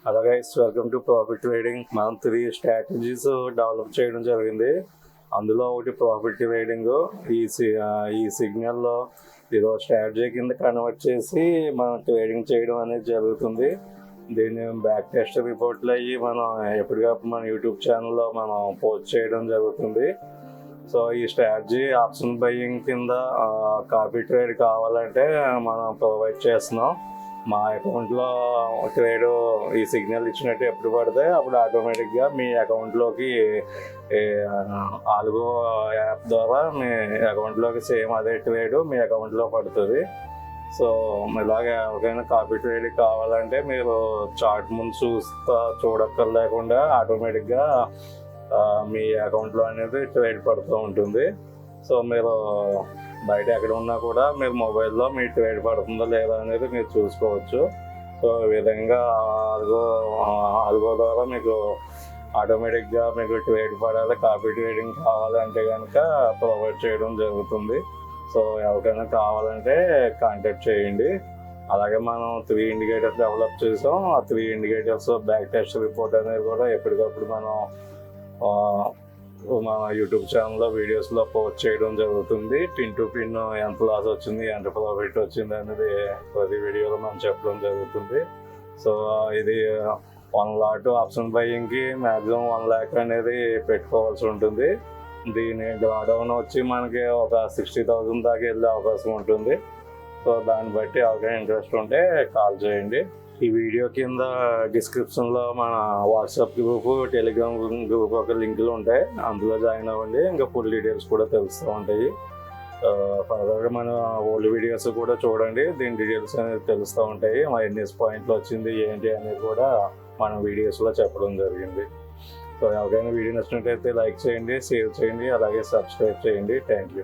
అలాగే welcome to profit trading. మనం 3 strategies develop చేయడం జరిగింది. అందులో ఒకటి ప్రాఫిట్ ట్రేడింగ్. ఈ సిగ్నల్లో ఇదో స్ట్రాటజీ కింద కన్వర్ట్ చేసి మనం ట్రేడింగ్ చేయడం అనేది జరుగుతుంది. దీన్ని బ్యాక్ టెస్ట్ రిపోర్ట్లు అయ్యి మనం ఎప్పటికప్పుడు మన యూట్యూబ్ ఛానల్లో మనం పోస్ట్ చేయడం జరుగుతుంది. సో ఈ స్ట్రాటజీ ఆప్షన్ బయింగ్ కింద కాపీ ట్రేడ్ కావాలంటే మనం ప్రొవైడ్ చేస్తున్నాం. మా అకౌంట్లో ట్రేడ్ ఈ సిగ్నల్ ఇచ్చినట్టు ఎప్పుడు పడితే అప్పుడు ఆటోమేటిక్గా మీ అకౌంట్లోకి ఆల్గో యాప్ ద్వారా మీ అకౌంట్లోకి సేమ్ అదే ట్రేడ్ మీ అకౌంట్లో పడుతుంది. సో ఇలాగే ఎవరికైనా కాపీ ట్రేడ్ కావాలంటే మీరు చార్ట్ ముందు చూడక్కర్లేకుండా ఆటోమేటిక్గా మీ అకౌంట్లో అనేది ట్రేడ్ పడుతూ ఉంటుంది. సో మీరు బయట ఎక్కడ ఉన్నా కూడా మీరు మొబైల్లో మీ ట్రేడ్ పడుతుందో లేదా అనేది మీరు చూసుకోవచ్చు. సో ఈ విధంగా ఆల్గో ద్వారా మీకు ఆటోమేటిక్గా మీకు ట్రేడ్ పడాలి, కాపీ ట్రేడింగ్ కావాలంటే కనుక ప్రొవైడ్ చేయడం జరుగుతుంది. సో ఎవరికైనా కావాలంటే కాంటాక్ట్ చేయండి. అలాగే మనం 3 ఇండికేటర్స్ డెవలప్ చేసాం. ఆ 3 ఇండికేటర్స్ బ్యాక్ టెస్ట్ రిపోర్ట్ అనేది కూడా ఎప్పటికప్పుడు మనం మన యూట్యూబ్ ఛానల్లో వీడియోస్లో పోస్ట్ చేయడం జరుగుతుంది. పిన్ టు పిన్ ఎంత లాస్ వచ్చింది, ఎంత ప్రాఫిట్ వచ్చింది అనేది ప్రతి వీడియోలో మనం చెప్పడం జరుగుతుంది. సో ఇది 1 లాట్ ఆప్షన్ బయింగ్కి మ్యాక్సిమం 1 lakh అనేది పెట్టుకోవాల్సి ఉంటుంది. దీని డ్రాడౌన్ వచ్చి మనకి ఒక 60,000 దాకా వెళ్ళే అవకాశం ఉంటుంది. సో దాన్ని బట్టి ఎవరికైనా ఇంట్రెస్ట్ ఉంటే కాల్ చేయండి. ఈ వీడియో కింద డిస్క్రిప్షన్లో మన వాట్సాప్ గ్రూప్, టెలిగ్రామ్ గ్రూప్ ఒక లింకులు ఉంటాయి. అందులో జాయిన్ అవ్వండి. ఇంకా ఫుల్ డీటెయిల్స్ కూడా తెలుస్తూ ఉంటాయి. ఫర్దర్గా మన ఓల్డ్ వీడియోస్ కూడా చూడండి. దీని డీటెయిల్స్ అనేది తెలుస్తూ ఉంటాయి. మా ఎన్ని పాయింట్లు వచ్చింది ఏంటి అనేది కూడా మన వీడియోస్లో చెప్పడం జరిగింది. సో ఎవరికైనా వీడియో నచ్చినట్టయితే లైక్ చేయండి, షేర్ చేయండి, అలాగే సబ్స్క్రైబ్ చేయండి. Thank you.